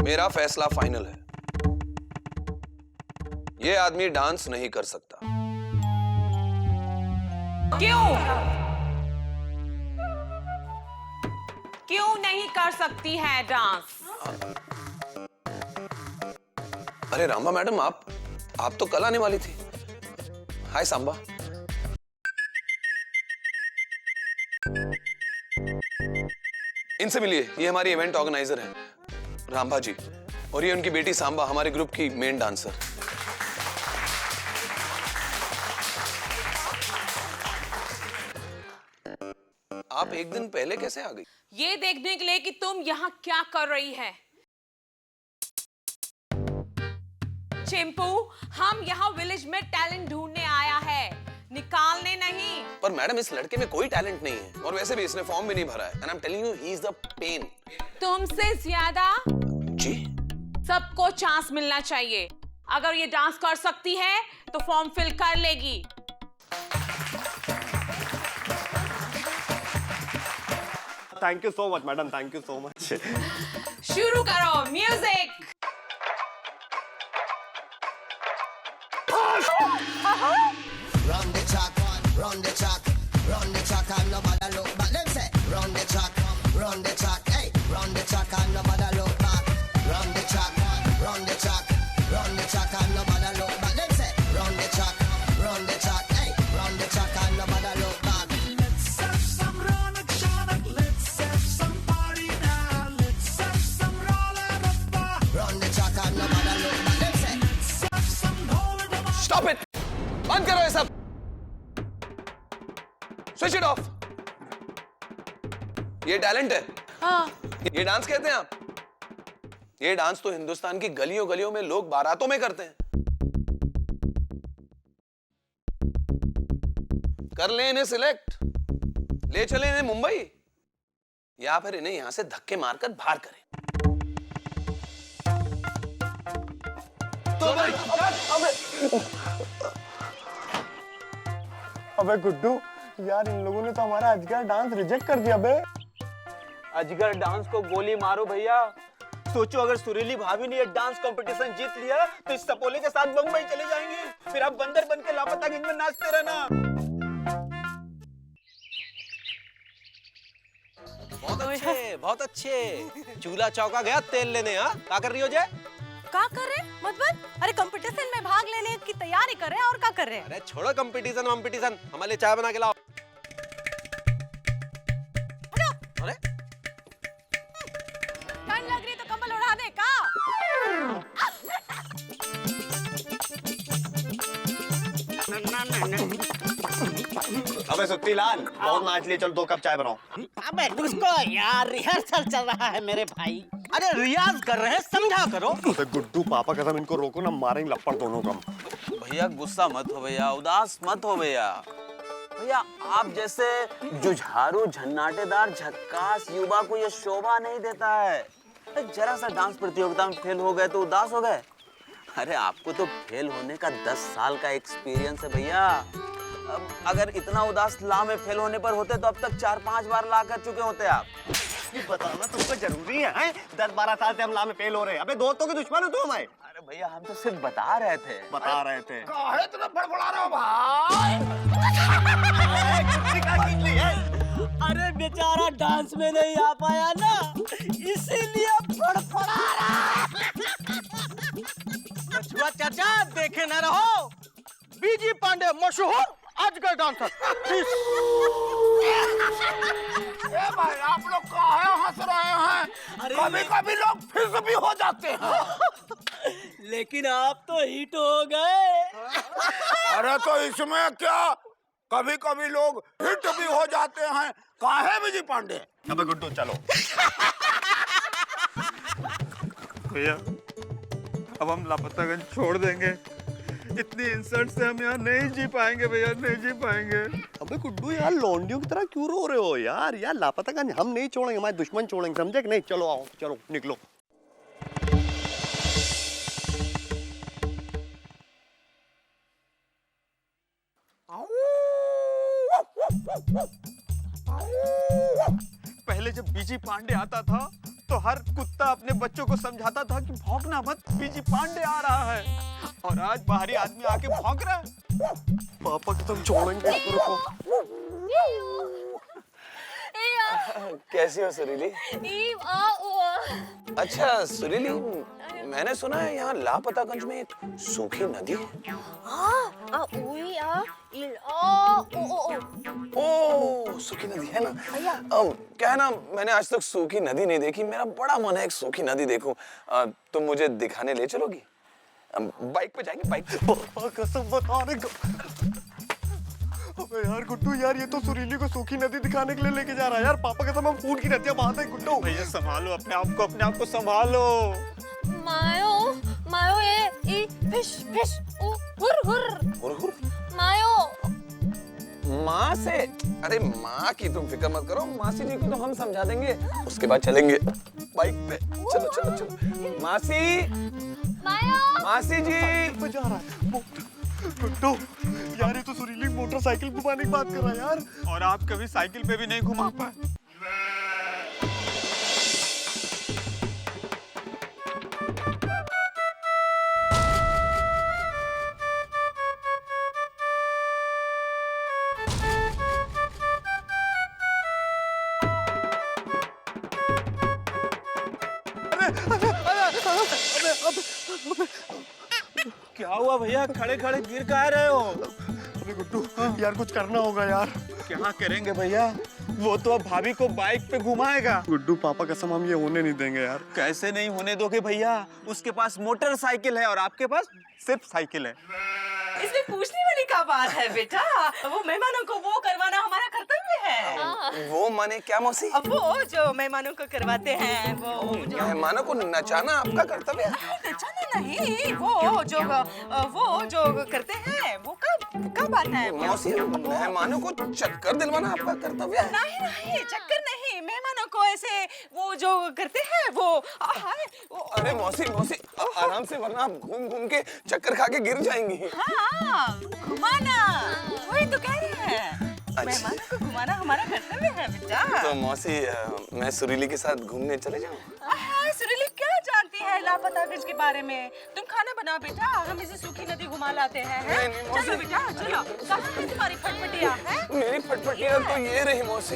मेरा फैसला फाइनल है। ये आदमी डांस नहीं कर सकता। क्यों? क्यों नहीं कर सकती है डांस? अरे रामा मैडम, आप तो कल आने वाली थी। हाय सांबा। इनसे मिलिए, ये हमारी इवेंट ऑर्गेनाइजर है रामबा जी, और ये उनकी बेटी सांबा, हमारे ग्रुप की मेन डांसर। आप एक दिन पहले कैसे आ गई? ये देखने के लिए कि तुम यहाँ क्या कर रही है। चिंपू, हम यहाँ विलेज में टैलेंट ढूंढने आया है, निकालने नहीं। पर मैडम, इस लड़के में कोई टैलेंट नहीं है, और वैसे भी इसने फॉर्म भी नहीं भरा है। And I am telling you, he is the pen. तुमसे ज्यादा जी, सबको चांस मिलना चाहिए। अगर ये डांस कर सकती है तो फॉर्म फिल कर लेगी। Thank you so much madam, thank you so much. शुरू करो, music. Run the track, run the track, run the track and nobody look back. Them say, run the track, hey, run the track and nobody look back. Run the track, run the track, run the track and nobody look back. Them say, run the track, hey, run the track and nobody look back. Let's have some Ronak Shanak, let's have some party now, let's have some roll-a-rappa. Run the track and nobody look back. Them say, Let's have some roll-a-rappa. Stop it, बंद करो ये सब, switch it of. ये talent है। हाँ। ये dance कहते हैं आप? ये डांस तो हिंदुस्तान की गलियों गलियों में लोग बारातों में करते हैं। कर ले इन्हें सिलेक्ट, ले चले इन्हें मुंबई, या फिर इन्हें यहां से धक्के मारकर बाहर करें। तो भाई, अबे गुड्डू यार, इन लोगों ने तो हमारा अजगर डांस रिजेक्ट कर दिया बे। अजगर डांस को गोली मारो भैया। सोचो, अगर सुरीली भाभी ने ये डांस कंपटीशन जीत लिया तो इस सपोले के साथ बम्बई चले जाएंगे, फिर आप बंदर बन के लापता गंज में नाचते रहना। बहुत अच्छे। चूल्हा चौका गया तेल लेने। हाँ, क्या कर रही हो जय? क्या कर रहे मतलब? अरे कंपटीशन में भाग लेने की तैयारी कर रहे हैं और क्या कर रहे हैं? अरे छोड़ो कंपटीशन, हमारे लिए चाय बना के लाओ। अरे ठंड लग रही तो कंबल उड़ा दे का? अबे सुत्ती लाल, बहुत नाच लिए, चल 2 कप चाय बनाओ। अबे उसको यार, रिहर्सल चल रहा है मेरे भाई। अरे रियाज कर रहे हैं, समझा करो। अबे गुड्डू, पापा कसम इनको रोको ना, मारेंगे लपड़ दोनों कम। भैया गुस्सा मत हो भैया, उदास मत हो भैया। भैया आप जैसे जुझारू झन्नाटेदार झक्कास युवा को ये शोभा नहीं देता है। जरा सा डांस प्रतियोगिता में फेल हो गए तो उदास हो गए। अरे आपको तो फेल होने का 10 साल का एक्सपीरियंस है भैया। अगर इतना उदास ला में फेल होने पर होते तो अब तक 4-5 बार ला कर चुके होते आप। ये बताना तुमको जरूरी है? 10-12 साल से हम ला में फेल हो रहे हैं। अबे दोस्तों के दुश्मन हो तुम? अरे भैया हम तो सिर्फ बता रहे थे। काहे इतना बड़बड़ा रहे हो भाई? अरे बेचारा डांस में नहीं आ पाया ना, इसीलिए फड़फड़ा रहा। छुआ चाचा, देखे न रहो, बीजी पांडे मशहूर अजगर डांसर। ए भाई, आप लोग काहे हंस रहे हैं? कभी कभी लोग फिस भी हो जाते हैं। लेकिन आप तो हिट हो गए। अरे तो इसमें क्या, कभी कभी लोग हिट भी हो जाते हैं। काहे विजय पांडे? अबे गुड्डू चलो। भैया अब हम लापतागंज छोड़ देंगे। इतनी इंसल्ट से हम यहाँ नहीं जी पाएंगे भैया, नहीं जी पाएंगे। अबे गुड्डू यार, लौंडियों की तरह क्यों रो रहे हो यार? यार लापतागंज हम नहीं छोड़ेंगे, हमारे दुश्मन छोड़ेंगे, समझे कि नहीं? चलो आओ, चलो निकलो। पहले जब बीजी पांडे आता था तो हर कुत्ता अपने बच्चों को समझाता था कि भौंकना मत, पीजी पांडे आ रहा है। और आज बाहरी आदमी आके भौंक रहा है। पापा कसम छोड़ेंगे इसको को। कैसी हो सुरीली? अच्छा सुरीली, मैंने सुना है यहाँ लापतागंज में एक सूखी नदी है। ओ सूखी नदी है ना? क्या है ना, मैंने आज तक सूखी नदी नहीं देखी। मेरा बड़ा मन है एक सूखी नदी देखूं। तुम मुझे दिखाने ले चलोगी? बाइक पे जाएंगे, बाइक पे। पापा कसम बता रहे। अबे यार गुड्डू यार, ये तो सुरीली को सूखी नदी दिखाने के लिए लेके जा रहा है यार। पापा कसम हम खून की नदियां बहाते हैं गुड्डू। भैया संभालो अपने आप को संभालो। मायो मायो ए फिश फिश हुर हुर मायो। माँ से? अरे माँ की तुम फिक्र मत करो, मासी जी को तो हम समझा देंगे, उसके बाद चलेंगे बाइक पे। चलो चलो चलो। मासी, मायो मासी जी। पे जा रहा है गुड्डू यार, ये तो सुरीली मोटरसाइकिल घुमाने की बात कर रहा है यार। और आप कभी साइकिल पे भी नहीं घुमा पाए। क्या हुआ भैया, खड़े खड़े गिर कहाँ रहे हो? अबे गुड्डू यार कुछ करना होगा यार। क्या करेंगे भैया? वो तो अब भाभी को बाइक पे घुमाएगा। गुड्डू पापा कसम हम ये होने नहीं देंगे यार। कैसे नहीं होने दोगे भैया? उसके पास मोटरसाइकिल है और आपके पास सिर्फ साइकिल है। इसमें पूछने वाली क्या बात है बेटा? वो मेहमानों को वो करवाना हमारा कर्तव्य है। वो माने क्या मौसी? अब वो जो मेहमानों को करवाते हैं, वो जो मेहमानों को नचाना आपका कर्तव्य है? नचाना नहीं, वो जो करते हैं वो कब बात है? मौसी, मेहमानों को चक्कर दिलवाना आपका कर्तव्य है? नहीं चक्कर नहीं, मेहमानों को ऐसे वो जो करते हैं वो अरे मौसी आराम से, वरना आप घूम घूम के चक्कर खा के गिर जाएंगी। हाँ, घुमाना, वही तो कह रहे हैं। अच्छा। मेहमानों को घुमाना हमारा कर्तव्य है बेटा। तो मौसी मैं सुरीली के साथ घूमने चले जाऊं? सुरीली क्या जानती है लापतागंज के बारे में? तुम खाना बनाओ बेटा, हम इसे सूखी नदी घुमा लाते हैं। नहीं, चलो बेटा चलो। कहाँ है तुम्हारी फटफटिया? मेरी फटफटिया तो ये रही मौसी।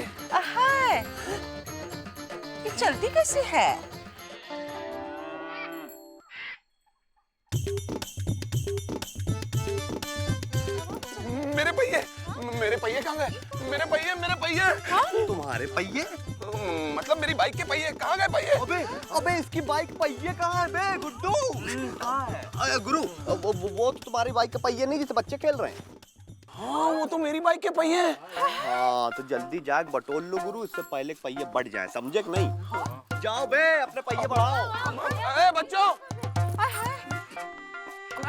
ये चलती कैसे है? मेरे पहिए कहाँ गए? मेरे पहिए। तुम्हारे पहिए? मतलब मेरी बाइक के पहिए कहाँ गए? पहिए? अबे इसकी बाइक पहिए कहाँ है बे गुड्डू? कहाँ है? अरे गुरु वो तो तुम्हारी बाइक के पहिए नहीं जिसे बच्चे खेल रहे हैं। हाँ वो तो मेरी बाइक के पहिए हैं। हाँ तो जल्दी जाग बटोल लो गुरु, इससे पहले पहिए बढ़ जाए, समझे कि नहीं? जाओ बे अपने पहिए बढ़ाओ। अरे बच्चों,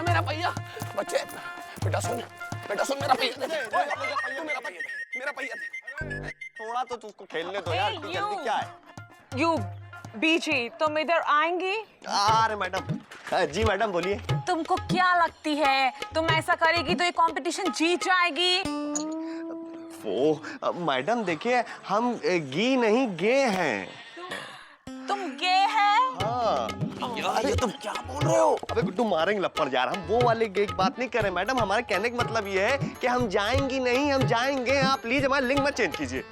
मेरा पहिया। बच्चे बेटा सुन मेरा पहिया दे। मेरा पहिया थोड़ा तो तुझको खेलने दो यार, तू जल्दी क्या है? यू बीजी, तुम इधर आएंगी? अरे मैडम। जी मैडम बोलिए। तुमको क्या लगती है तुम ऐसा करेगी तो ये कंपटीशन जीत जाएगी? वो मैडम देखिए, हम गी नहीं गे हैं। तुम गे है? हाँ। यार ये तुम क्या बोल रहे हो? अबे गुड्डू मारेंगे लपड़ यार, हम वो वाले गे की बात नहीं कर रहे मैडम। हमारे कहने का मतलब ये है कि हम जाएंगी नहीं, हम जाएंगे। आप प्लीज हमारा लिंक मत चेंज कीजिए।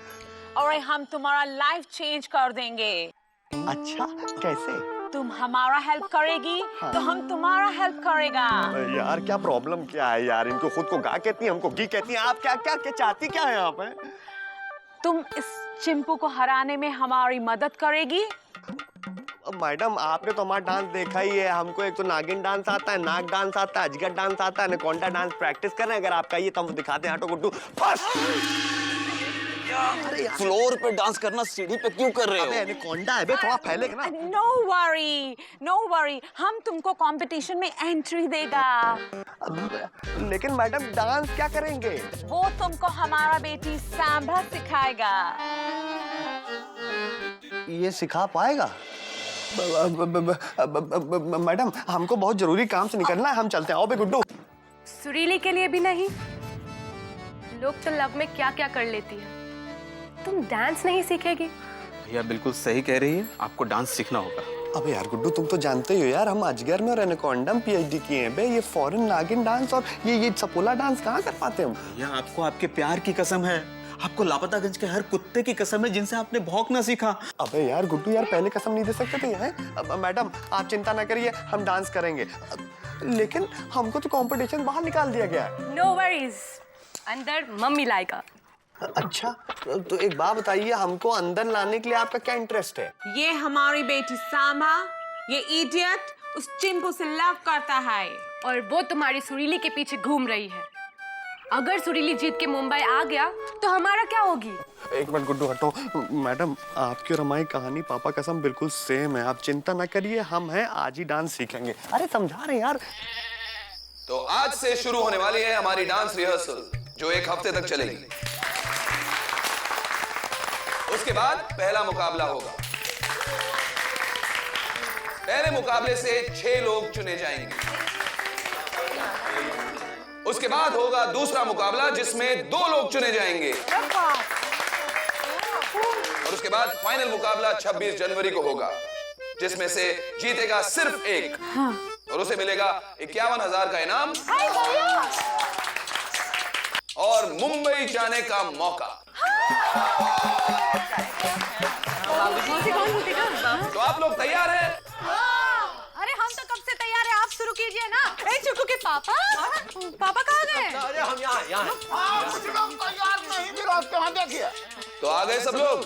और हम तुम्हारा लाइफ चेंज कर देंगे। अच्छा कैसे? तुम हमारा हेल्प करेगी तो हम तुम्हारा हेल्प करेगा। यार क्या प्रॉब्लम क्या है यार? इनको खुद को गा कहती है, हमको गी कहती है। आप क्या क्या क्या चाहती क्या है आप? तुम इस चिंपू को हराने में हमारी मदद करेगी? मैडम आपने तो हमारा डांस देखा ही है। हमको एक तो नागिन डांस आता है, नाग डांस आता है, अजगर डांस आता है, एनाकोंडा डांस प्रैक्टिस कर रहे हैं। अगर आपका ये तो हम दिखाते हैं। हटो गुड्डू। फ्लोर पे डांस करना सीढ़ी पे क्यों कर रहे हो? एनाकोंडा है बे, थोड़ा फैलेगा ना। नो वरी, हम तुमको कंपटीशन में एंट्री देगा। लेकिन मैडम डांस क्या करेंगे? वो तुमको हमारा बेटी सांभा सिखाएगा। ये सिखा पाएगा? मैडम हमको बहुत जरूरी काम से निकलना है, हम चलते हैं। आओ बे गुड्डू। सुरीली के लिए भी नहीं। लोग तो लव में क्या क्या कर लेती है, तुम डांस नहीं सीखेगी? भैया बिल्कुल सही कह रही है, आपको डांस सीखना होगा। अबे यार गुड्डू, तुम तो जानते ही हो यार, हम अजगर में और एनाकोंडा में PhD किए हैं बे। ये फॉरेन नागिन डांस और ये सपोला डांस कहाँ कर पाते हम? भैया आपको आपके प्यार की कसम है, आपको लापतागंज के हर कुत्ते की कसम है जिनसे आपने भौंकना सीखा। अबे यार गुड्डू यार, पहले कसम नहीं दे सकते थे हैं? मैडम आप चिंता ना करिए, हम डांस करेंगे। लेकिन हमको तो कंपटीशन बाहर निकाल दिया गया है। नो वरीज, अंदर मम्मी लाएगा। अच्छा, तो एक बात बताइए, हमको अंदर लाने के लिए आपका क्या इंटरेस्ट है? ये हमारी बेटी सामा, ये इडियट उस चिंपू से लव करता है और वो तुम्हारी सुरीली के पीछे घूम रही है। अगर सुरीली जीत के मुंबई आ गया तो हमारा क्या होगी? एक मिनट गुड्डू हटो। मैडम, आपकी और हमारी कहानी पापा कसम बिल्कुल सेम है, आप चिंता ना करिए, हम हैं आज ही डांस सीखेंगे। अरे समझा रहे यार। तो आज से शुरू होने वाली है हमारी डांस रिहर्सल, जो 1 हफ्ते तक चलेगी। उसके बाद पहला मुकाबला होगा। पहले मुकाबले से 6 लोग चुने जाएंगे। उसके बाद होगा दूसरा मुकाबला, जिसमें 2 लोग चुने जाएंगे। और उसके बाद फाइनल मुकाबला 26 जनवरी को होगा, जिसमें से जीतेगा सिर्फ एक। और उसे मिलेगा 51,000 का इनाम और मुंबई जाने का मौका। तो आप लोग तैयार हैं? अरे हम तो कब से तैयार है, आप शुरू कीजिए ना। चिंपू के पापा कहाँ गए? अरे हम यहाँ कुछ लोग तैयार नहीं भी रहते हैं, देखिए। तो आ गए सब लोग?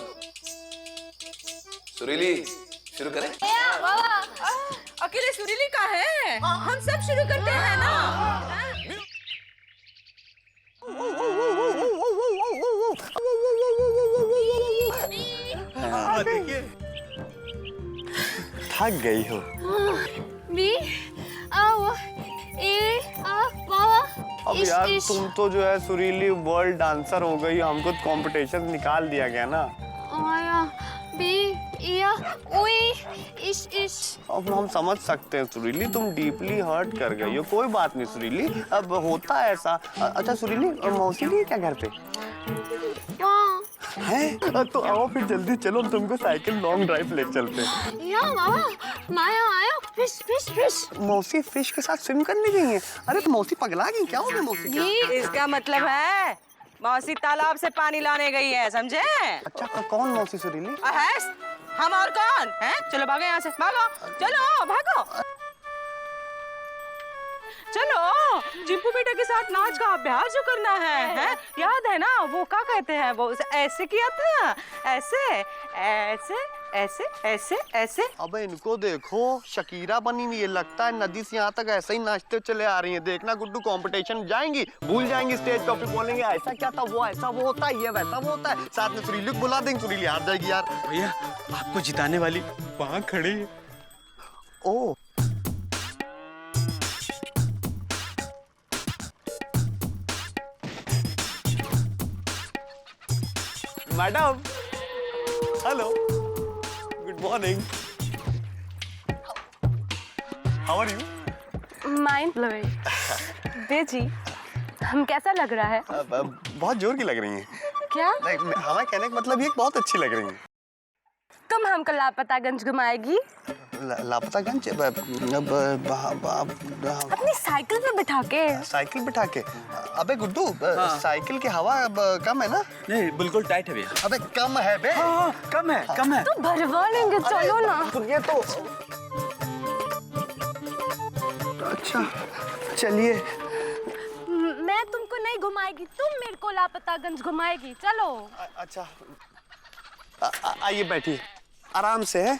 सुरीली शुरू करें? अकेले सुरीली का है, हम सब शुरू करते हैं ना। थक गई हो? अब यार तुम तो जो है सुरीली वर्ल्ड डांसर हो गई, हमको कंपटीशन निकाल दिया गया ना। अब हम समझ सकते हैं सुरीली, तुम डीपली हर्ट कर गई हो। कोई बात नहीं सुरीली, अब होता है ऐसा। अच्छा सुरीली, मौसी नहीं है क्या घर पे? है? तो आओ फिर जल्दी चलो, तुमको साइकिल लॉन्ग ड्राइव ले चलते हैं। मौसी फिश के साथ स्विम करने गई है? अरे तो मौसी पगला गई क्या? हो गया मौसी क्या? इसका मतलब है मौसी तालाब से पानी लाने गई है, समझे? अच्छा, कौन मौसी सुरीली? हम और कौन है? चलो भागो यहाँ से, भागो, चलो भागो, चलो चिंपू बेटा के साथ नाच का अभ्यास जो करना है? याद है ना वो क्या कहते हैं, वो ऐसे किया था, ऐसे ऐसे ऐसे ऐसे ऐसे। अब इनको देखो, शकीरा बनी हुई है, लगता है नदी से यहाँ तक ऐसे ही नाचते चले आ रही हैं। देखना गुड्डू, कंपटीशन जाएंगी, भूल जाएंगी स्टेज पे, फिर बोलेंगे ऐसा क्या था, वो ऐसा वो होता है, ये वैसा वो होता है। साथ में सुरीली को बुला देंगे, सुरीली हार जाएगी यार। भैया आपको जिताने वाली वहां खड़ी है। ओ madam, hello, good morning, how are you? Mind blowing. बेजी, हम कैसा लग रहा है? बहुत जोर की लग रही हैं। क्या? हमारा कहने का मतलब ये बहुत अच्छी लग रही हैं। तुम हमको लापतागंज घुमाएगी? लापतागंज? अपनी साइकिल पे बिठा के। साइकिल बिठा के? अबे गुड्डू, साइकिल की हवा कम है ना? नहीं बिल्कुल टाइट है भैया। अबे कम है बे। हाँ, कम है, कम है। तो भरवा लेंगे, चलो ना। ये तो अच्छा, चलिए। मैं तुमको नहीं घुमाएगी, तुम मेरे को लापतागंज घुमाएगी, चलो। अच्छा, आइए बैठिए, आराम से है,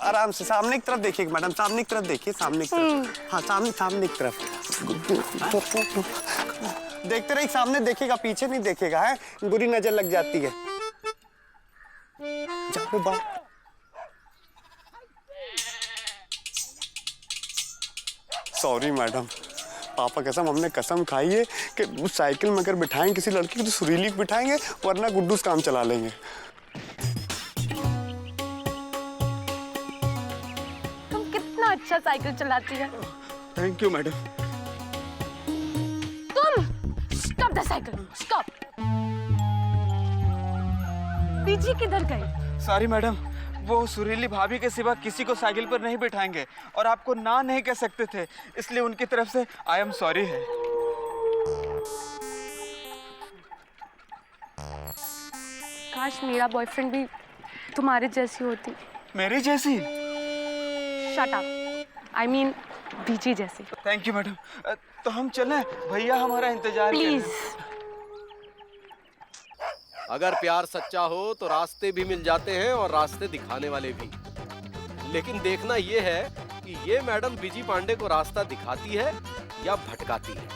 आराम से। सामने की तरफ देखिए मैडम, सामने की तरफ देखिए, सामने की तरफ। हाँ सामने की तरफ देखते रहिए, सामने देखेगा, पीछे नहीं देखेगा, है बुरी नजर लग जाती है। जाओ बाहर। सॉरी मैडम, पापा कसम, हमने कसम खाई है कि उस साइकिल में अगर बिठाएं किसी लड़की को तो सुरीली को बिठाएंगे, वरना गुड्डू से काम चला लेंगे। तुम कितना अच्छा साइकिल चलाती है। Thank you madam. तुम स्टॉप द साइकिल, स्टॉप। बीजी किधर गई? सॉरी मैडम, वो सुरीली भाभी के सिवा किसी को साइकिल पर नहीं बिठाएंगे और आपको ना नहीं कह सकते थे, इसलिए उनकी तरफ से आई एम सॉरी है। काश मेरा बॉयफ्रेंड भी तुम्हारे जैसी होती। मेरी जैसी? शट अप, आई मीन बीजी जैसी। Thank you madam. तो हम चलें, भैया हमारा इंतजार कर रहे हैं। प्लीज। अगर प्यार सच्चा हो तो रास्ते भी मिल जाते हैं और रास्ते दिखाने वाले भी। लेकिन देखना ये है कि ये मैडम बीजी पांडे को रास्ता दिखाती है या भटकाती है।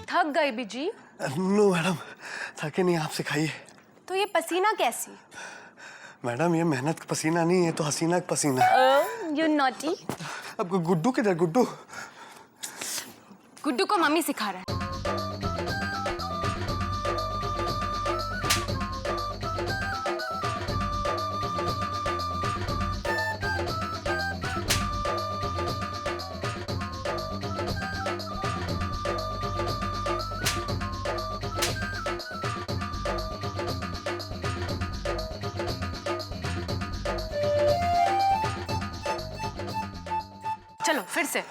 थक गई बीजी? नो मैडम, थके नहीं, आप सिखाइए। तो ये पसीना कैसी? मैडम ये मेहनत का पसीना नहीं है तो हसीना का पसीना। You naughty. अब गुड्डू किधर? गुड्डू गुड्डू को मम्मी सिखा रहा है। चलो फिर से।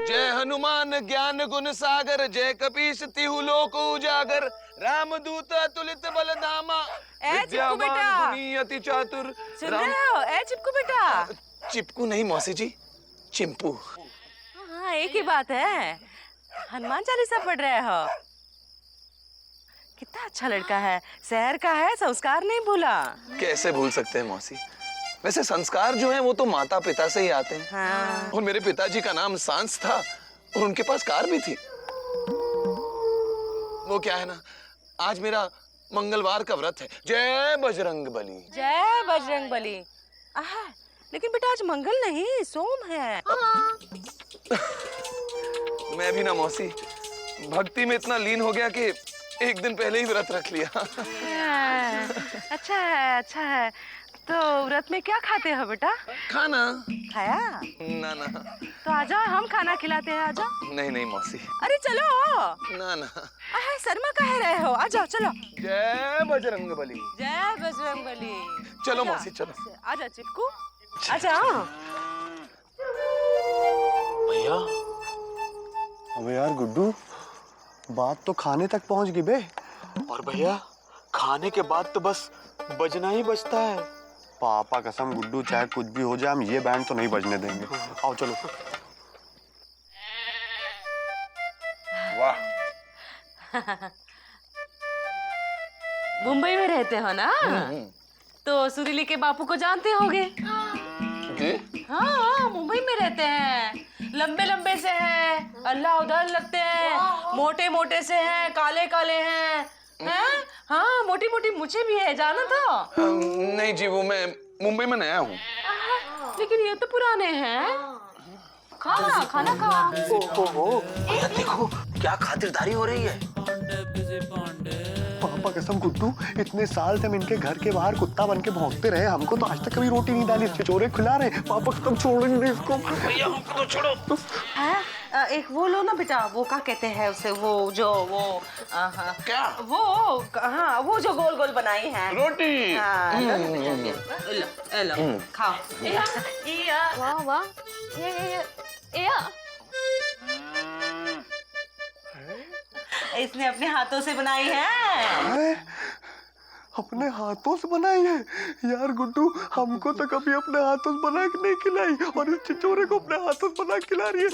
जय हनुमान ज्ञान गुण सागर, जय कपीस तिहु लोक उजागर, रामदूत अतुलित बल धामा, विद्यावान गुणी अति चातुर। सुन रहे हो? ए चिपकू बेटा। चिपकू नहीं मौसी जी, चिंपू। हाँ एक ही बात है। हनुमान चालीसा पढ़ रहे हो? कितना अच्छा लड़का है, शहर का है, संस्कार नहीं भूला। कैसे भूल सकते हैं मौसी? वैसे संस्कार जो हैं वो तो माता पिता से ही आते हैं। हाँ। और मेरे पिताजी का नाम सांस था और उनके पास कार भी थी। वो क्या है ना, आज मेरा मंगलवार का व्रत है। जय बजरंग बली। जय बजरंग बली। लेकिन बेटा आज मंगल नहीं, सोम है। मैं भी ना मौसी भक्ति में इतना लीन हो गया कि एक दिन पहले ही व्रत रख लिया। अच्छा है, अच्छा है। तो व्रत में क्या खाते हो बेटा? खाना। खाया? ना ना। तो आजा, हम खाना खिलाते हैं, आजा। नहीं नहीं मौसी। अरे चलो। ना ना। शर्मा कह रहे हो? आजा चलो। जय बजरंग बली। जय बजरंग बली। चलो मौसी चलो। आजा चिपकू, आजा। भैया। अबे यार गुड्डू, बात तो खाने तक पहुंच गई बे। और भैया खाने के बाद तो बस बजना ही बजता है। पापा कसम गुड्डू, चाहे कुछ भी हो जाए हम ये बैंड तो नहीं बजने देंगे। आओ चलो। वाह। मुंबई में रहते हो ना? तो सुरीली के बापू को जानते होगे? हाँ मुंबई में रहते हैं। लंबे लंबे से हैं, अल्लाह उधर लगते हैं, मोटे मोटे से हैं, काले काले हैं। हैं? हाँ मोटी मोटी मुझे भी है, जाना तो? नहीं जी, वो मैं मुंबई में नया हूँ। लेकिन ये तो पुराने हैं। खा खाना खा। देखो क्या खातिरदारी हो रही है। पापा कसम गुड्डू, इतने साल से हम इनके घर के बाहर कुत्ता बन के भौंकते रहे, हमको तो आज तक कभी रोटी नहीं डाली, छिछोरे खिला रहे। पापा कब छोड़ेंगे इसको? भैया हमको तो छोड़ो। एक वो लो ना बेटा, वो क्या कहते हैं उसे, वो जो वो क्या? वो हाँ वो जो गोल गोल बनाई है रोटी। हाँ, लो खाओ। वाह वाह, ये इसने अपने हाथों से बनाई है। अपने हाथों से बनाई है। यार गुड्डू, हमको तो कभी अपने हाथों से बना के नहीं खिलाई और इस छिछोरे को अपने हाथों से बना के खिला रही है।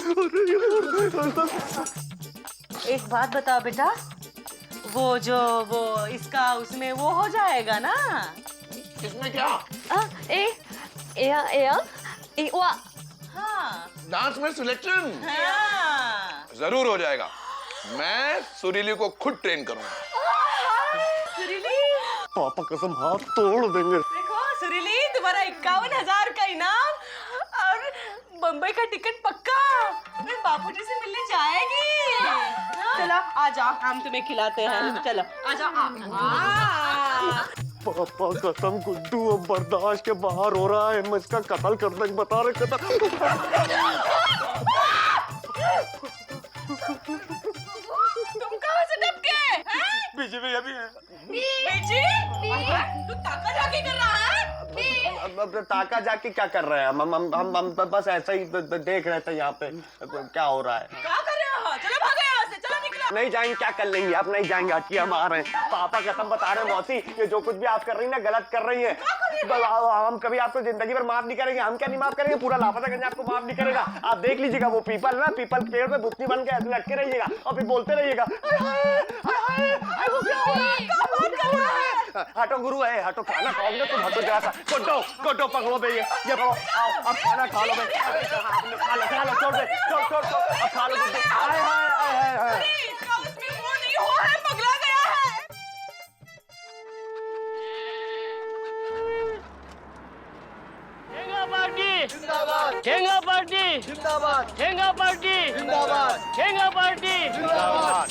एक बात बताओ बेटा, वो इसका उसमें वो हो जाएगा ना? इसमें क्या? हाँ डांस में सिलेक्शन हाँ। जरूर हो जाएगा। मैं सुरीली को खुद ट्रेन करूंगा। सुरीली, पापा कसम हाथ तोड़ देंगे। देखो सुरीली, तुम्हारा 51,000 का इनाम और बम्बई का टिकट पक्का। मैं बापूजी से मिलने जाएगी। चलो आ जाओ, हम तुम्हें खिलाते हैं। चलो आ जाओ। पापा कसम गुड्डू अब बर्दाश्त के बाहर हो रहा है। मैं इसका कत्ल कर देंगे, बता रहे कत्ल। तुम कहाँ से टपके? बीजी भैया भी है। बेची, तू ताका जाके कर रहा है? अब ताका जाके क्या कर रहे हैं हम बस ऐसा ही देख रहे थे यहाँ पे क्या हो रहा है। क्या कर रहे हो? चलो भागो यहाँ से, चलो निकलो। नहीं जाएंगे, क्या कर लेंगे आप? नहीं जाएंगे, हटिया मार रहे हैं। पापा कसम बता रहे हैं मौसी, ये जो कुछ भी आप कर रही हैं ना गलत कर रही हैं। हम कभी आपको जिंदगी भर माफ नहीं करेंगे। हम क्या नहीं माफ करेंगे? पूरा लापतागंज आपको माफ नहीं करेगा। आप देख लीजिएगा वो पीपल ना, पीपल पेड़ पे भुतनी बन के ऐसे लटके रहिएगा और फिर बोलते रहिएगा हटो गुरु है, हटो। खाना खाओगे तुम, हटो जरा सा। कोटो पकड़ो भैया, ये पकड़ो। आओ अब खाना खा लो भैया। खा लो छोड़ दे, छोड़ अब खा लो। इसका उसमें वो नहीं हुआ है, पगला गया है। ठेंगा पार्टी जिंदाबाद, ठेंगा पार्टी जिंदाबाद, ठेंगा पार्टी जिंदाबाद, ठेंगा पार्टी जिंदाबाद।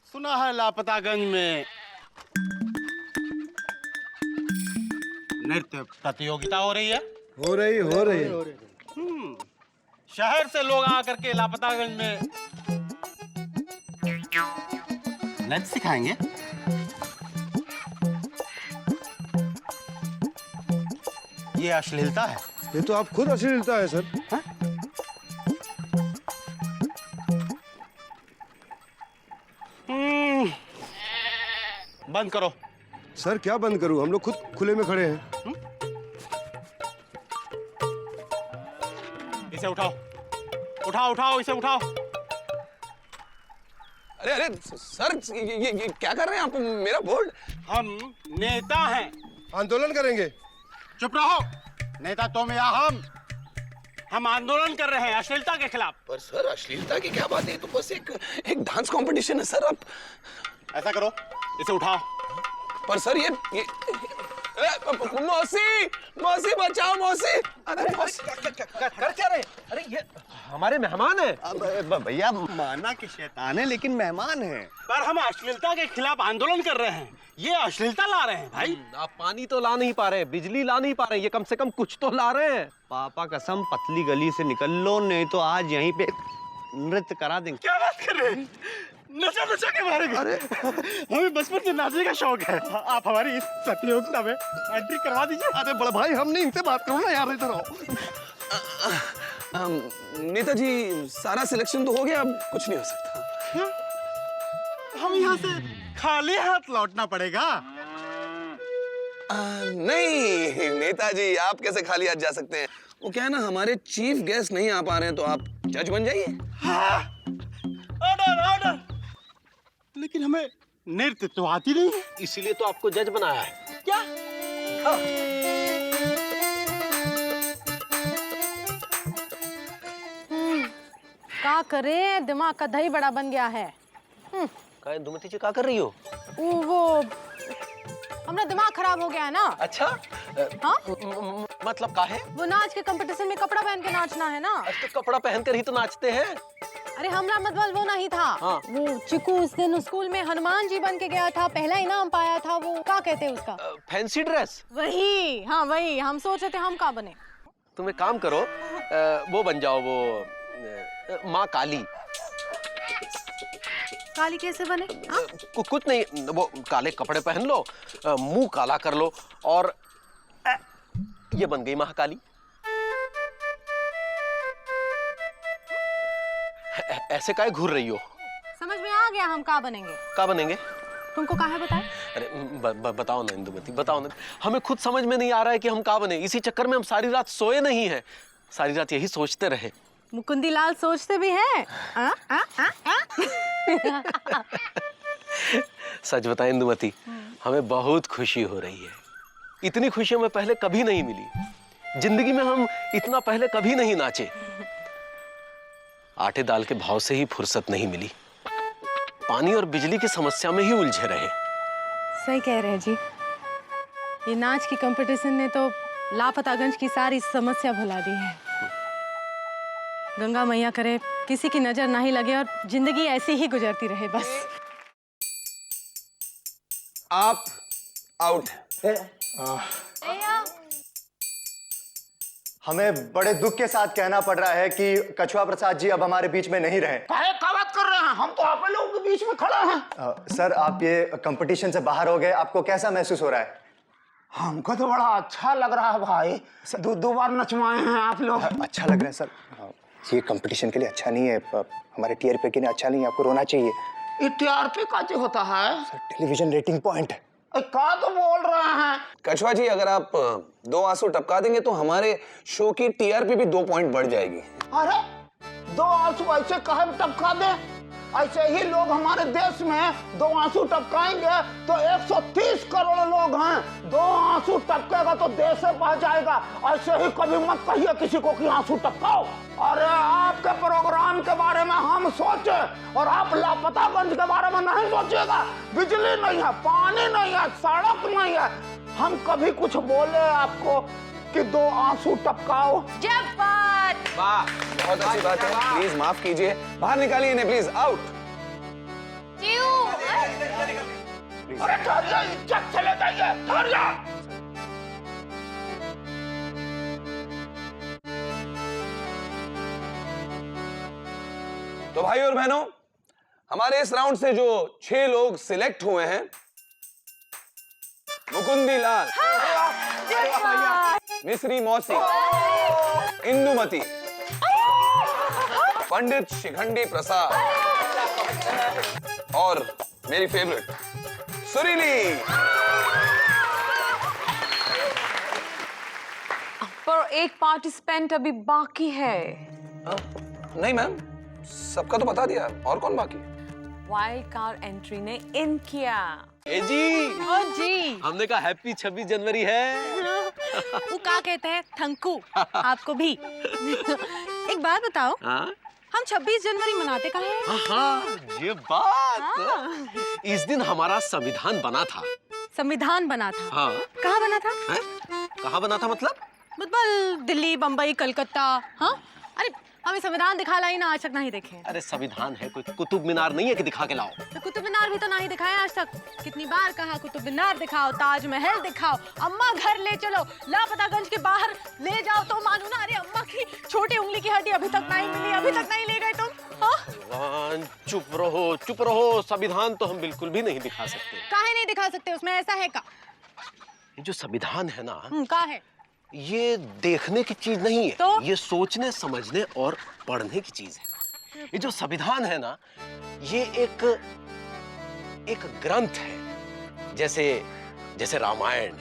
सुना है लापतागंज में नृत्य प्रतियोगिता हो रही है। हो रही है। शहर से लोग आकर के लापतागंज में नृत्य सिखाएंगे। ये अश्लीलता है। ये तो आप खुद अश्लीलता है सर। हा? बंद करो। सर क्या बंद करूं? हम लोग खुद खुले में खड़े हैं। इसे उठाओ, उठाओ इसे उठाओ। अरे सर, ये क्या कर रहे हैं आप? मेरा बोर्ड। हम नेता हैं। आंदोलन करेंगे। चुप रहो। नेता तुम या हम आंदोलन कर रहे हैं अश्लीलता के खिलाफ। पर सर अश्लीलता की क्या बात है? तो बस एक डांस कंपटीशन है सर। आप ऐसा करो, इसे उठाओ। पर सर ये मौसी बचाओ मौसी। अरे मौसी कर क्या रहे? अरे ये हमारे मेहमान हैं। भैया माना कि शैतान है लेकिन मेहमान हैं। पर हम अश्लीलता के खिलाफ आंदोलन कर रहे हैं। ये अश्लीलता ला रहे हैं भाई। आप पानी तो ला नहीं पा रहे, बिजली ला नहीं पा रहे, ये कम से कम कुछ तो ला रहे हैं। पापा कसम पतली गली से निकल लो, नहीं तो आज यहीं पे नृत्य करा देंगे। क्या बात कर रहे हैं? नशा के बारे में। अरे हमें बचपन से नाचने का शौक है। आप हमारी इस प्रतियोगिता में एंट्री करवा दीजिए। अरे बड़ा भाई, हम नहीं इनसे बात करो ना यार, इधर आओ। नेताजी सारा सिलेक्शन तो हो गया, अब कुछ नहीं हो सकता। हम यहाँ से खाली हाथ लौटना पड़ेगा। नहीं नेताजी, आप कैसे खाली हाथ जा सकते हैं? वो क्या है ना, हमारे चीफ गेस्ट नहीं आ पा रहे हैं, तो आप जज बन जाइए। ऑर्डर। लेकिन हमें नृत्य तो आती नहीं है। इसीलिए तो आपको जज बनाया है। क्या? क्या करे, दिमाग का दही बड़ा बन गया है। दुमती जी क्या कर रही हो? वो हमारा दिमाग खराब हो गया है ना। अच्छा। हाँ? मतलब का है? वो नाच के कंपटीशन में कपड़ा पहन के नाचना है ना। तो कपड़ा पहनकर ही तो नाचते हैं। अरे हमरा मतलब वो नहीं था। हाँ। वो चिकू उस दिन स्कूल में हनुमान जी बन के गया था, पहला इनाम पाया था। वो क्या कहते हैं उसका? Fancy dress. वही, हाँ वही। हम सोच रहे थे हम क्या बने। तुम एक काम करो, वो बन जाओ, वो माँ काली। काली कैसे बने? कुछ नहीं, वो काले कपड़े पहन लो, मुंह काला कर लो और ये बन गई महाकाली। ऐसे काहे घूर रही हो? समझ में आ गया हम का बनेंगे। का बनेंगे? तुमको काहे बताए? अरे बताओ ना इंदुमती, बताओ ना। हमें खुद समझ में नहीं आ रहा है कि हम का बने। इसी चक्कर में हम सारी रात सोए नहीं हैं। सारी रात यही सोचते रहे। मुकुंदी लाल सोचते भी हैं। सच बताएं इंदुमती, हमें बहुत खुशी हो रही है। इतनी खुशी हमें पहले कभी नहीं मिली। जिंदगी में हम इतना पहले कभी नहीं नाचे। आटे दाल के भाव से ही फुर्सत नहीं मिली। पानी और बिजली की समस्या में ही उलझे रहे। सही कह रहे हैं जी। ये नाच की कंपटीशन ने तो लापतागंज की सारी समस्या भुला दी है। गंगा मैया करे किसी की नजर ना ही लगे और जिंदगी ऐसी ही गुजरती रहे बस। आप आउट। हमें बड़े दुख के साथ कहना पड़ रहा है कि कछुआ प्रसाद जी अब हमारे बीच में नहीं रहे। काहे का बात कर रहे हैं? हम तो आप लोगों के बीच में खड़े हैं। सर, आप ये कंपटीशन से बाहर हो गए, आपको कैसा महसूस हो रहा है? हमको तो बड़ा अच्छा लग रहा है भाई। दो बार नचवाए हैं आप लोग। अच्छा लग रहा है सर। ये कंपटीशन के लिए अच्छा नहीं है, हमारे टीआरपी के लिए अच्छा नहीं है, आपको रोना चाहिए। ये टीआरपी का जो होता है? Sir, television rating point. क्या तो बोल रहे हैं? कछुआ जी, अगर आप 2 आंसू टपका देंगे तो हमारे शो की टीआरपी भी 2 पॉइंट बढ़ जाएगी। अरे 2 आंसू ऐसे कहे टपका दे? ऐसे ही लोग हमारे देश में 2 आंसू टपकाएंगे तो 130 करोड़ लोग हैं। 2 आंसू टपकेगा तो देश से बह जाएगा। ऐसे ही कभी मत कहिए किसी को कि आंसू टपकाओ। अरे आपके प्रोग्राम के बारे में हम सोचे और आप लापतागंज के बारे में नहीं सोचिएगा। बिजली नहीं है, पानी नहीं है, सड़क नहीं है। हम कभी कुछ बोले आपको कि 2 आंसू टपकाओ? जब बात। वाह, बहुत अच्छी बात है। प्लीज माफ कीजिए, बाहर निकालिए इन्हें प्लीज। आउट। अरे ठहर जा, इज्जत चले जाइए, ठहर जा। तो भाई और बहनों, हमारे इस राउंड से जो 6 लोग सिलेक्ट हुए हैं, मुकुंदी लाल, मिश्री मौसी, इंदुमती, पंडित शिखंडी प्रसाद और मेरी फेवरेट सुरीली। पर एक पार्टिसिपेंट अभी बाकी है। नहीं मैम, सबका तो बता दिया। और कौन बाकी? वाइल्ड कार्ड एंट्री ने इन किया। ए जी, ओ जी, हमने कहा हैप्पी 26 जनवरी है। वो क्या कहते हैं? थैंकू। आपको भी। एक बात बताओ, हाँ? हम 26 जनवरी मनाते कहाँ हैं? हाँ, ये बात। इस दिन हमारा संविधान बना था। संविधान बना था? हाँ। कहाँ बना था? कहाँ बना था मतलब? दिल्ली, बम्बई, कलकत्ता। हाँ? अरे हमें संविधान दिखा लाई ना, आज तक नहीं देखे। अरे संविधान है, कोई कुतुब मीनार नहीं है कि दिखा के लाओ। तो कुतुब मीनार भी तो नहीं दिखाया आज तक। कितनी बार कहा कुतुब मीनार दिखाओ, ताजमहल दिखाओ, अम्मा घर ले चलो, लापतागंज के बाहर ले जाओ तो मानो ना। अरे अम्मा की छोटी उंगली की हड्डी अभी तक नहीं मिली, अभी तक नहीं ले गए तुम। हाँ? चुप रहो, चुप रहो। संविधान तो हम बिल्कुल भी नहीं दिखा सकते। काहे नहीं दिखा सकते? उसमें ऐसा है का? ये जो संविधान है ना, का है? ये देखने की चीज नहीं है। तो? ये सोचने, समझने और पढ़ने की चीज है। ये जो संविधान है ना, ये एक ग्रंथ है। जैसे रामायण।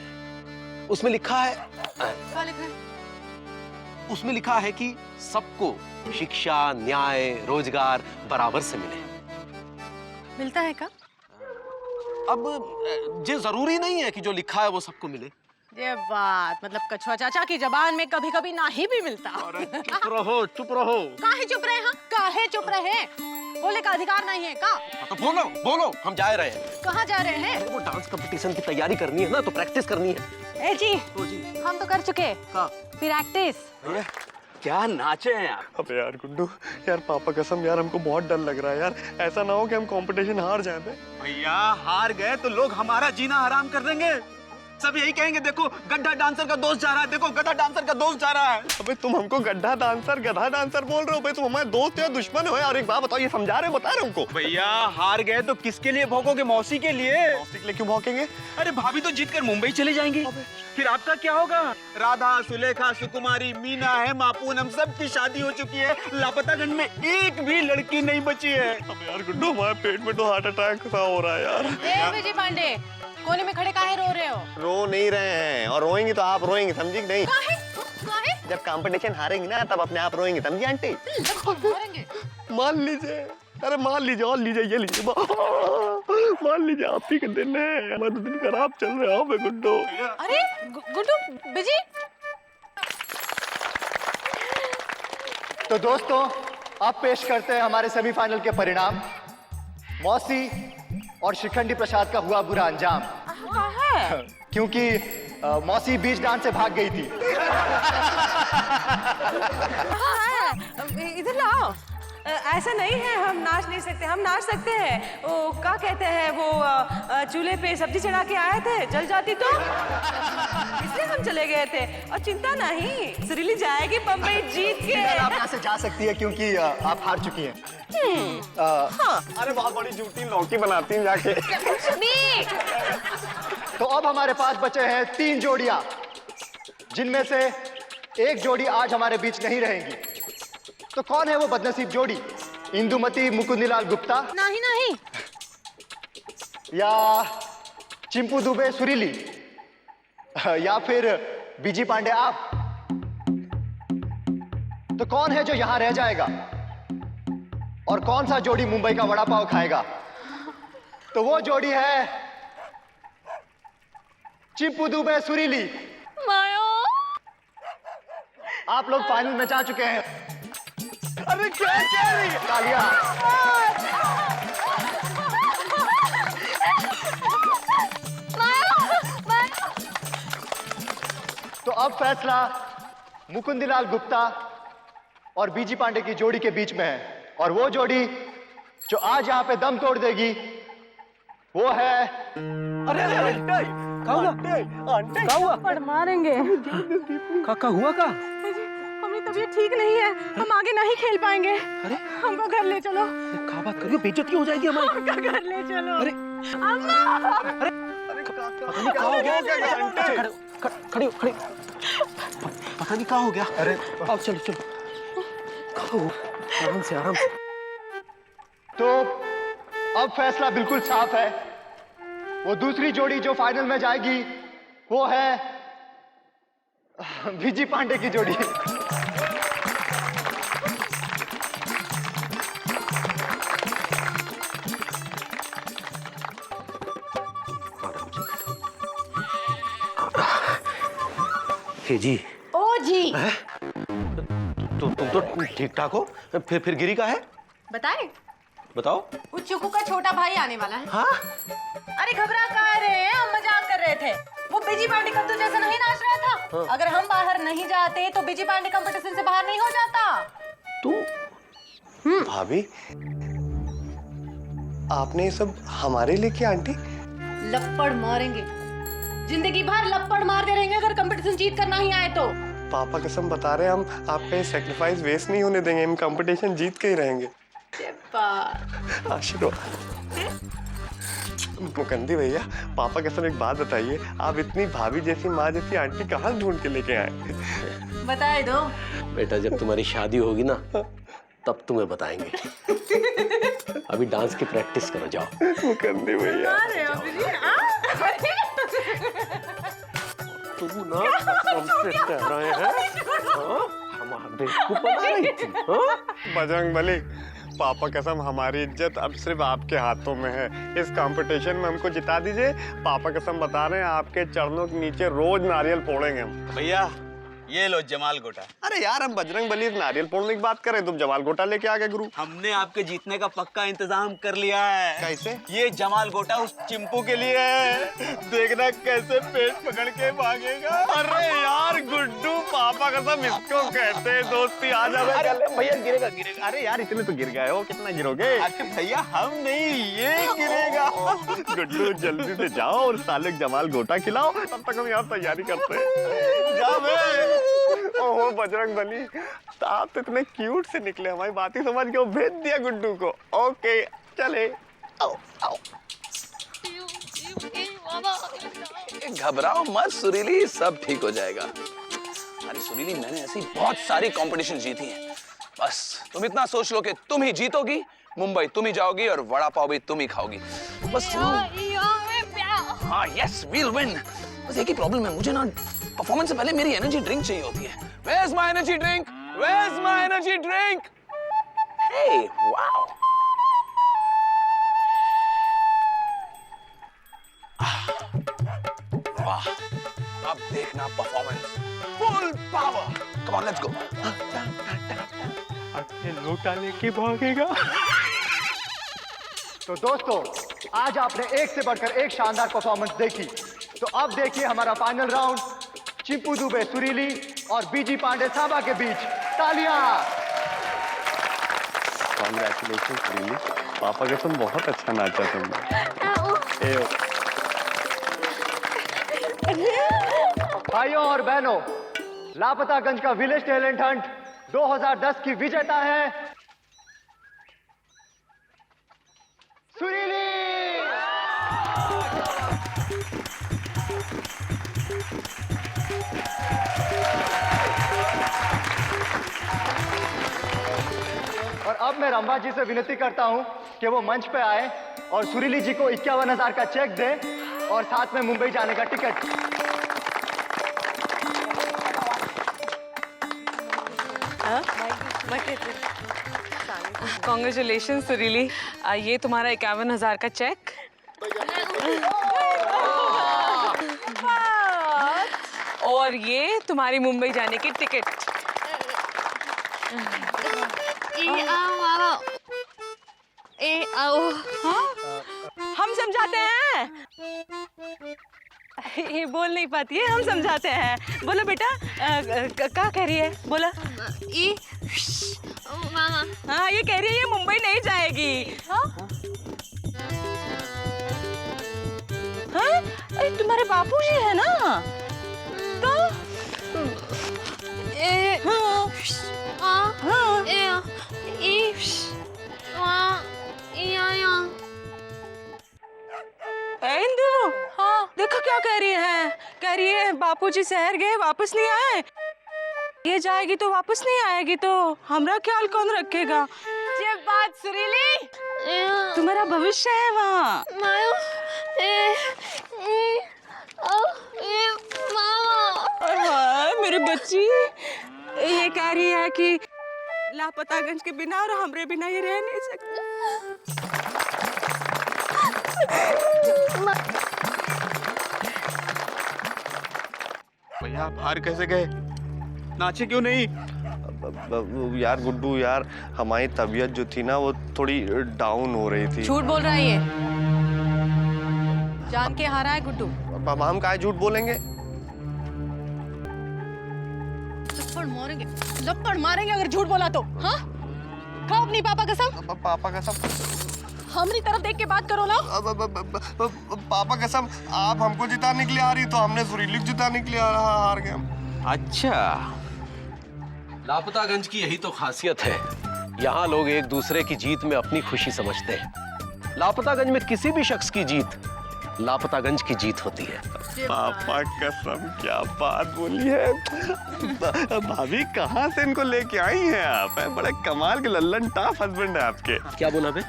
उसमें लिखा है, क्या लिखा है? उसमें लिखा है कि सबको शिक्षा, न्याय, रोजगार बराबर से मिले। मिलता है का? अब ये जरूरी नहीं है कि जो लिखा है वो सबको मिले। ये बात मतलब कछुआ चाचा की जबान में कभी कभी ना ही भी मिलता। चुप रहो, चुप रहो। काहे चुप रहे? हाँ, काहे चुप रहे? बोले का अधिकार नहीं है का? तो बोलो, बोलो। हम जा रहे हैं। कहाँ जा रहे हैं? वो डांस कंपटीशन की तैयारी करनी है ना, तो प्रैक्टिस करनी है। ए जी, जी। हम तो कर चुके। फिर प्रैक्टिस। भैया क्या नाचे हैं आप? अबे यार गुड्डू, यार पापा कसम यार, हमको बहुत डर लग रहा है यार। ऐसा ना हो कि हम कंपटीशन हार जाए। भैया हार गए तो लोग हमारा जीना हराम कर देंगे। सब यही कहेंगे, देखो गड्ढा डांसर का दोस्त जा रहा है, देखो गधा डांसर का दोस्त जा रहा है। अबे तुम हमको गड्ढा डांसर गधा डांसर बोल रहे हो? भाई तुम हमारे दोस्त या दुश्मन हो? और एक बात बताओ, ये समझा रहे हो बता रहे हो हमको? भैया हार गए तो किसके लिए भौंकोगे? मौसी के लिए। मौसी के लिए क्यों भौंकेंगे? अरे भाभी तो जीत कर मुंबई चले जाएंगी, फिर आपका क्या होगा? राधा, सुलेखा, सुकुमारी, मीना है, मापून, हम सब की शादी हो चुकी है। लापतागंज में एक भी लड़की नहीं बची है। अब यार गुड्डू, हमारे पेट में तो हार्ट अटैक सा हो रहा है यार। ए विजय पांडे, कोने में खड़े काहे रो रहे हो? रो नहीं रहे हैं, और रोएंगे तो आप रोएंगे, समझी कि नहीं? काहे? काहे? जब कंपटीशन हारेंगी ना तब अपने आप रोएंगे, समझी आंटी? हारेंगे? मान लीजिए, अरे मान लीजिए, और लीजिए, ये लीजिए, मान लीजिए आप ही के दिन है, हमारे दिन खराब चल रहे हो गुड्डू। अरे गुड्डू, बिजी। तो दोस्तों, अब पेश करते हैं हमारे सेमीफाइनल के परिणाम। मौसी और शिखंडी प्रसाद का हुआ बुरा अंजाम, क्योंकि मौसी बीच डांस से भाग गई थी। इधर लाओ। ऐसा नहीं है, हम नाच नहीं सकते, हम नाच सकते हैं। वो क्या कहते हैं, वो चूल्हे पे सब्जी चढ़ा के आए थे, जल जाती तो इसलिए हम चले गए थे। और चिंता नहीं, सुरीली जाएगी बम्बई जीत के। आप यहाँ से जा सकती है क्योंकि आप हार चुकी हैं। अरे बहुत बड़ी झूठी लौकी बनाती हैं जाके। तो अब हमारे पास बचे हैं 3 जोड़ियां, जिनमें से एक जोड़ी आज हमारे बीच नहीं रहेंगी। तो कौन है वो बदनसीब जोड़ी? इंदुमती मुकुंदलाल गुप्ता, नहीं, या चिंपू दुबे सुरीली, या फिर बीजी पांडे आप? तो कौन है जो यहां रह जाएगा और कौन सा जोड़ी मुंबई का वड़ा पाव खाएगा? तो वो जोड़ी है चिंपू दुबे सुरीली। आप लोग फाइनल में जा चुके हैं। अरे क्या तालियां। तो अब फैसला मुकुंदलाल गुप्ता और बीजी पांडे की जोड़ी के बीच में है, और वो जोड़ी जो आज यहां पे दम तोड़ देगी वो है। अरे क्या हुआ? पड़ मारेंगे। का हुआ का? हमारी तबीयत ठीक नहीं है, हम आगे नहीं खेल पाएंगे। अरे हमको घर ले चलो। क्या बात कर रही हो? बेइज्जती हो जाएगी हमारी। हमको घर ले चलो। अरे अम्मा! अरे पता नहीं क्या हो गया। खड़ी पता नहीं क्या हो गया। अरे अब चलो आराम से। तो अब फैसला बिल्कुल साफ है। वो दूसरी जोड़ी जो फाइनल में जाएगी वो है बीजी पांडे की जोड़ी। हे जी। ओ जी। तुम तो ठीक ठाक हो, फिर गिरी का है? बताए? बताओ। वो चुकू का छोटा भाई आने वाला है। हाँ? अरे घबरा कहाँ रहे हैं, हम मजाक कर रहे थे। वो बीजी पांडे कद्दू जैसा नहीं नाच रहा था। हाँ। अगर हम बाहर नहीं जाते तो बीजी पांडे कंपटीशन से बाहर नहीं हो जाता। तू भाभी, आपने ये सब हमारे लिए किया आंटी? लपड़ मारेंगे, जिंदगी भर लपड़ मारते रहेंगे अगर कंपटीशन जीत कर नहीं आए तो। पापा कसम बता रहे हैं, हम आपका ये सैक्रिफाइस वेस्ट नहीं होने देंगे, हम कंपटीशन जीत के ही रहेंगे। आशीर्वाद। मुकंदी भैया, पापा कसम एक बात बताइए, आप इतनी भाभी जैसी माँ जैसी आंटी कहाँ ढूंढ के लेके आए? बताए दो। बेटा जब तुम्हारी शादी होगी ना तब तुम्हें बताएंगे। अभी डांस की प्रैक्टिस करो, जाओ। मुकंदी भैया तू ना हमसे कह रहे हैं, हमारे बेवकूफ बना रही थी। बजरंग बली, पापा कसम हमारी इज्जत अब सिर्फ आपके हाथों में है। इस कंपटीशन में हमको जिता दीजिए। पापा कसम बता रहे हैं, आपके चरणों के नीचे रोज नारियल फोड़ेंगे हम। भैया ये लो जमाल गोटा। अरे यार हम बजरंग बली नारियल फोड़ने की बात कर रहे हैं, तुम जमाल गोटा लेके आ गए गुरु। हमने आपके जीतने का पक्का इंतजाम कर लिया है। कैसे? ये जमाल गोटा उस चिंपू के लिए है, देखना कैसे पेट पकड़ के भागेगा। अरे यार गुड्डू पापा कसम इसको कहते हैं दोस्ती। आ जा भैया गिरेगा गिरेगा। अरे यार इतने तो गिर गए हो, कितना गिरोगे? अरे भैया हम नहीं, ये गिरेगा। गुड्डू जल्दी से जाओ और साले जमाल गोटा खिलाओ, तब तक हम यहाँ तैयारी करते हैं। जा बे। ओहो बजरंग बली, आप तो इतने क्यूट से निकले, हमारी बात ही समझ के वो भेज दिया गुड्डू को। ओके चले। आओ आओ। घबराओ मत सुरीली, सब ठीक हो जाएगा। अरे सुरीली, मैंने ऐसी बहुत सारी कंपटीशन जीती हैं, बस तुम इतना सोच लो कि तुम ही जीतोगी, मुंबई तुम ही जाओगी और वड़ा पाव भी तुम ही खाओगी। बस हाँ यस वील विन। बस एक ही प्रॉब्लम है, मुझे ना परफॉर्मेंस से पहले मेरी एनर्जी ड्रिंक चाहिए होती है। Where's my energy drink? Where's my energy drink? Hey, wow. वाह, अब देखना performance full power. Come on, let's go. अपने लोटा लेके भागेगा। तो दोस्तों, आज आपने एक से बढ़कर एक शानदार परफॉर्मेंस देखी, तो अब देखिए हमारा फाइनल राउंड चिंपू दुबे सुरीली और बीजी पांडे सांबा के बीच। तालियां। कांग्रेचुलेशन सुरीली, पापा के तुम बहुत अच्छा नाचा तुमने। भाइयों और बहनों, लापतागंज का विलेज टैलेंट हंट 2010 की विजेता है सुरीली। और अब मैं रंभा जी से विनती करता हूं कि वो मंच पे आए और सुरीली जी को 51,000 का चेक दें और साथ में मुंबई जाने का टिकट। कॉन्ग्रेचुलेशन सुरीली, ये तुम्हारा 51,000 का चेक। और ये तुम्हारी मुंबई जाने की टिकट। हम समझाते हैं। ये बोल नहीं पाती है, हम समझाते हैं। बोलो बेटा, क्या कह रही है? बोला। हाँ ये कह रही है ये मुंबई नहीं जाएगी। हाँ? अरे तुम्हारे बापूजी है ना, तो इंदु, हाँ देखो क्या कह रही है। कह रही है बापूजी शहर गए, वापस नहीं आए। ये जाएगी तो वापस नहीं आएगी, तो हमारा ख्याल कौन रखेगा? ये बात सुरीली, तुम्हारा भविष्य है वहाँ। मेरी बच्ची ये कह रही है कि लापतागंज के बिना और हमरे बिना ये रह नहीं सकती। भैया बाहर कैसे गए? नाचे क्यों नहीं? यार गुड्डू यार, हमारी तबीयत जो थी ना वो थोड़ी डाउन हो रही थी। झूठ बोल रहा है ये, जान के हारा है गुड्डू। हम काहे झूठ बोलेंगे? लपड़ मारेंगे अगर झूठ बोला तो। हाँ खाओ अपनी पापा कसम। पापा कसम, हमारी तरफ देख के बात करो ना। पापा कसम, आप हमको जिताने के लिए आ रही तो हमने सुरीली को जिताने के लिए हार गए हम। अच्छा, लापतागंज की यही तो खासियत है, यहाँ लोग एक दूसरे की जीत में अपनी खुशी समझते हैं। लापतागंज में किसी भी शख्स की जीत लापतागंज की जीत होती है। पापा कसम, क्या बात बोली है। भाभी कहाँ से इनको लेके आई हैं आप? बड़े कमाल के लल्लन टाफ हस्बैंड है आपके। क्या बोला बे?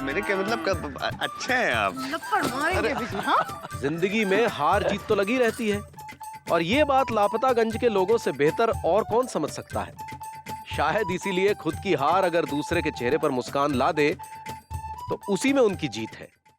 मेरे क्या मतलब, अच्छे हैं आप। लपड़ मारेंगे भी। हाँ? जिंदगी में हार जीत तो लगी रहती है, और ये बात लापतागंज के लोगों से बेहतर और कौन समझ सकता है। शायद इसीलिए खुद की हार अगर दूसरे के चेहरे पर मुस्कान ला दे तो उसी में उनकी जीत है।